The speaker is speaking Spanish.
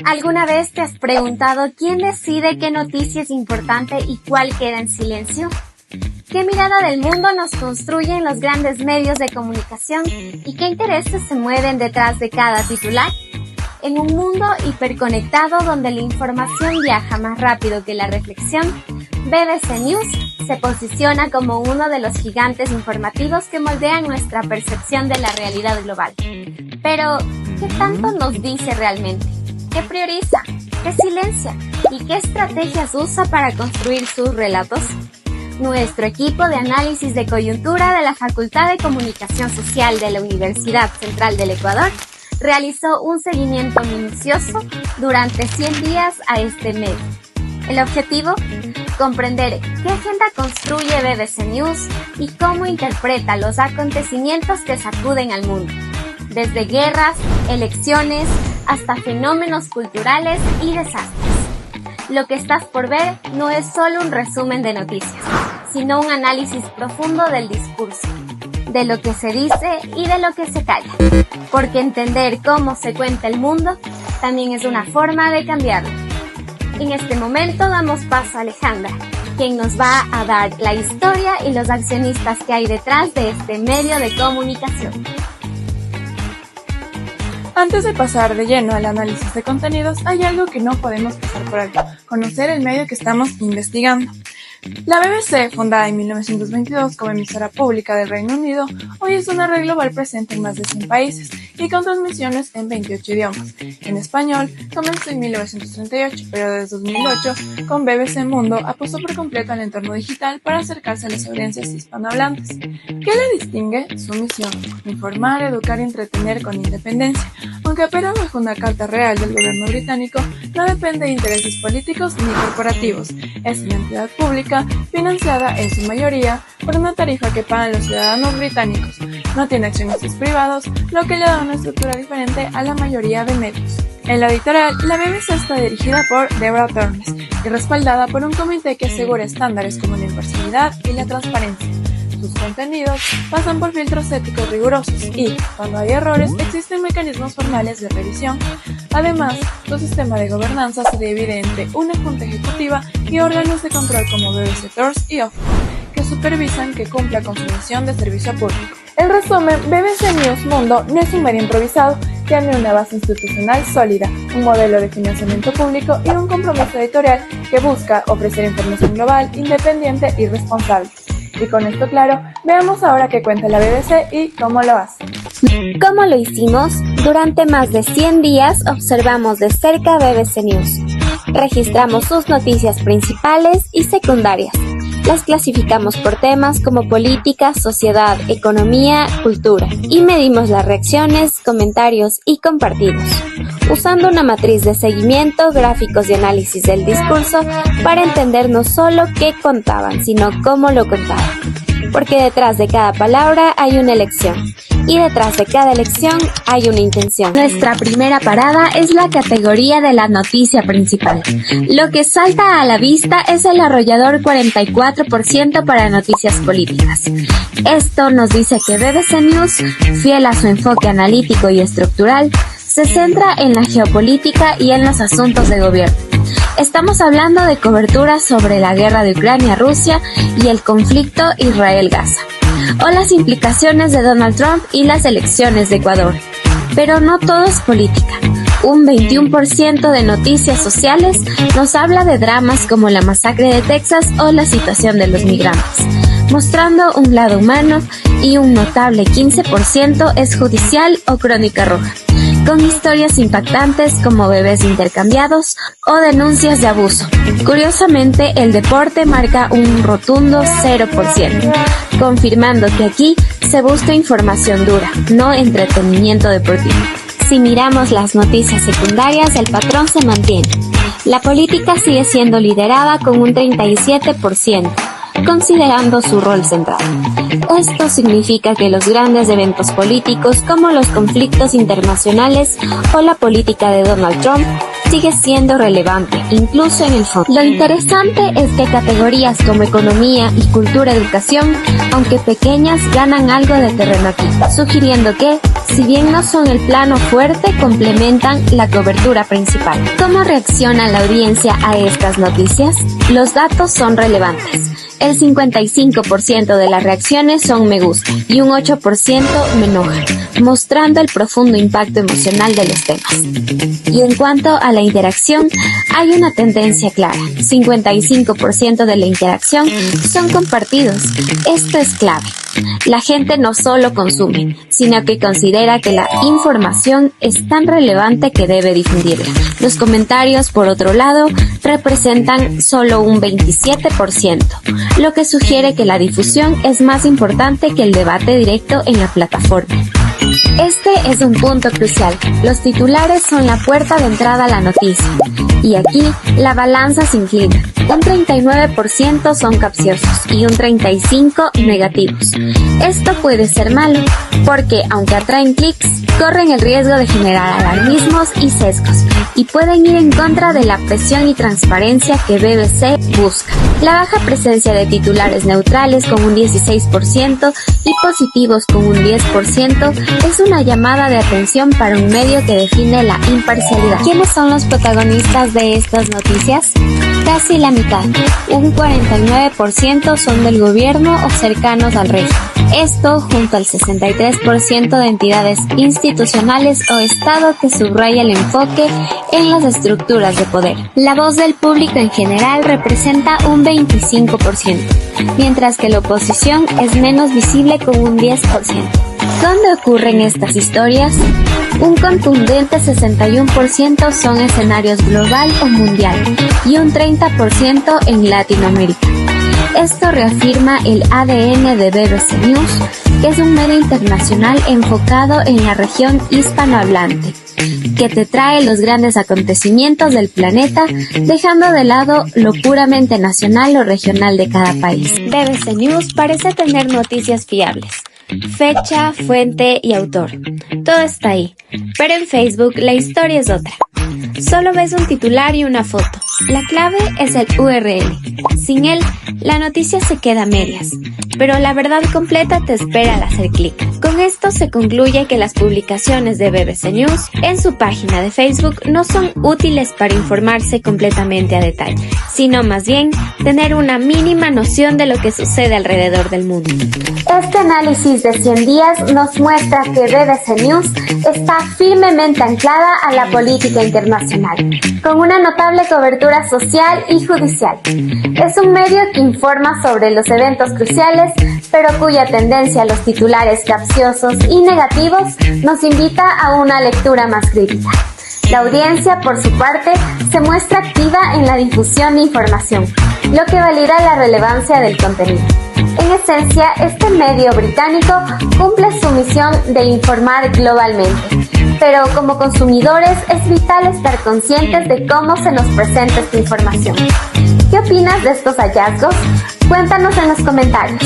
¿Alguna vez te has preguntado quién decide qué noticia es importante y cuál queda en silencio? ¿Qué mirada del mundo nos construyen los grandes medios de comunicación y qué intereses se mueven detrás de cada titular? En un mundo hiperconectado donde la información viaja más rápido que la reflexión, BBC News se posiciona como uno de los gigantes informativos que moldean nuestra percepción de la realidad global. Pero, ¿qué tanto nos dice realmente? ¿Qué prioriza? ¿Qué silencia? ¿Y qué estrategias usa para construir sus relatos? Nuestro equipo de análisis de coyuntura de la Facultad de Comunicación Social de la Universidad Central del Ecuador realizó un seguimiento minucioso durante 100 días a este medio. El objetivo, comprender qué agenda construye BBC News y cómo interpreta los acontecimientos que sacuden al mundo, desde guerras, elecciones, hasta fenómenos culturales y desastres. Lo que estás por ver no es solo un resumen de noticias, sino un análisis profundo del discurso, de lo que se dice y de lo que se calla, porque entender cómo se cuenta el mundo también es una forma de cambiarlo. En este momento damos paso a Alejandra, quien nos va a dar la historia y los accionistas que hay detrás de este medio de comunicación. Antes de pasar de lleno al análisis de contenidos, hay algo que no podemos pasar por alto: conocer el medio que estamos investigando. La BBC, fundada en 1922 como emisora pública del Reino Unido, hoy es una red global presente en más de 100 países y con transmisiones en 28 idiomas. En español, comenzó en 1938, pero desde 2008, con BBC Mundo, apostó por completo al entorno digital para acercarse a las audiencias hispanohablantes. ¿Qué le distingue? Su misión: informar, educar y entretener con independencia. Aunque opera bajo una carta real del gobierno británico, no depende de intereses políticos ni corporativos. Es una entidad pública, financiada en su mayoría por una tarifa que pagan los ciudadanos británicos. No tiene accionistas privados, lo que le da una estructura diferente a la mayoría de medios. En la editorial, la BBC está dirigida por Deborah Turner y respaldada por un comité que asegura estándares como la imparcialidad y la transparencia. Sus contenidos pasan por filtros éticos rigurosos y, cuando hay errores, existen mecanismos formales de revisión. Además, su sistema de gobernanza se divide entre una junta ejecutiva y órganos de control como BBC Tours y Ofcom, que supervisan que cumpla con su misión de servicio público. En resumen, BBC News Mundo no es un medio improvisado, tiene una base institucional sólida, un modelo de financiamiento público y un compromiso editorial que busca ofrecer información global, independiente y responsable. Y con esto claro, veamos ahora qué cuenta la BBC y cómo lo hace. ¿Cómo lo hicimos? Durante más de 100 días observamos de cerca BBC News. Registramos sus noticias principales y secundarias. Las clasificamos por temas como política, sociedad, economía, cultura. Y medimos las reacciones, comentarios y compartidos, usando una matriz de seguimiento, gráficos y análisis del discurso para entender no solo qué contaban, sino cómo lo contaban. Porque detrás de cada palabra hay una elección, y detrás de cada elección hay una intención. Nuestra primera parada es la categoría de la noticia principal. Lo que salta a la vista es el arrollador 44% para noticias políticas. Esto nos dice que BBC News, fiel a su enfoque analítico y estructural, se centra en la geopolítica y en los asuntos de gobierno. Estamos hablando de cobertura sobre la guerra de Ucrania-Rusia y el conflicto Israel-Gaza, o las implicaciones de Donald Trump y las elecciones de Ecuador. Pero no todo es política. Un 21% de noticias sociales nos habla de dramas como la masacre de Texas o la situación de los migrantes, mostrando un lado humano, y un notable 15% es judicial o crónica roja, con historias impactantes como bebés intercambiados o denuncias de abuso. Curiosamente, el deporte marca un rotundo 0%, confirmando que aquí se busca información dura, no entretenimiento deportivo. Si miramos las noticias secundarias, el patrón se mantiene. La política sigue siendo liderada con un 37%. Considerando su rol central. Esto significa que los grandes eventos políticos como los conflictos internacionales o la política de Donald Trump sigue siendo relevante, incluso en el fondo. Lo interesante es que categorías como economía y cultura-educación, aunque pequeñas, ganan algo de terreno aquí, sugiriendo que, si bien no son el plano fuerte, complementan la cobertura principal. ¿Cómo reacciona la audiencia a estas noticias? Los datos son relevantes. El 55% de las reacciones son me gusta y un 8% me enoja, mostrando el profundo impacto emocional de los temas. Y en cuanto a la interacción, hay una tendencia clara. 55% de la interacción son compartidos. Esto es clave. La gente no solo consume, sino que considera que la información es tan relevante que debe difundirla. Los comentarios, por otro lado, representan solo un 27%, lo que sugiere que la difusión es más importante que el debate directo en la plataforma. Este es un punto crucial. Los titulares son la puerta de entrada a la noticia. Y aquí la balanza se inclina. Un 39% son capciosos y un 35% negativos. Esto puede ser malo, porque aunque atraen clics, corren el riesgo de generar alarmismos y sesgos, y pueden ir en contra de la presión y transparencia que BBC busca. La baja presencia de titulares neutrales con un 16% y positivos con un 10% es una llamada de atención para un medio que define la imparcialidad. ¿Quiénes son los protagonistas de estas noticias? Casi la mitad, un 49% son del gobierno o cercanos al régimen. Esto junto al 63% de entidades institucionales o Estado que subraya el enfoque en las estructuras de poder. La voz del público en general representa un 25%, mientras que la oposición es menos visible con un 10%. ¿Dónde ocurren estas historias? Un contundente 61% son escenarios global o mundial y un 30% en Latinoamérica. Esto reafirma el ADN de BBC News, que es un medio internacional enfocado en la región hispanohablante, que te trae los grandes acontecimientos del planeta, dejando de lado lo puramente nacional o regional de cada país. BBC News parece tener noticias fiables. Fecha, fuente y autor. Todo está ahí, pero en Facebook la historia es otra. Solo ves un titular y una foto. La clave es el URL. Sin él, la noticia se queda a medias, pero la verdad completa te espera al hacer clic. Con esto se concluye que las publicaciones de BBC News en su página de Facebook no son útiles para informarse completamente a detalle, sino más bien tener una mínima noción de lo que sucede alrededor del mundo. Este análisis de 100 días nos muestra que BBC News está firmemente anclada a la política internacional, con una notable cobertura social y judicial. Es un medio que informa sobre los eventos cruciales, pero cuya tendencia a los titulares capciosos y negativos nos invita a una lectura más crítica. La audiencia, por su parte, se muestra activa en la difusión de información, lo que valida la relevancia del contenido. En esencia, este medio británico cumple su misión de informar globalmente, pero como consumidores es vital estar conscientes de cómo se nos presenta esta información. ¿Qué opinas de estos hallazgos? Cuéntanos en los comentarios.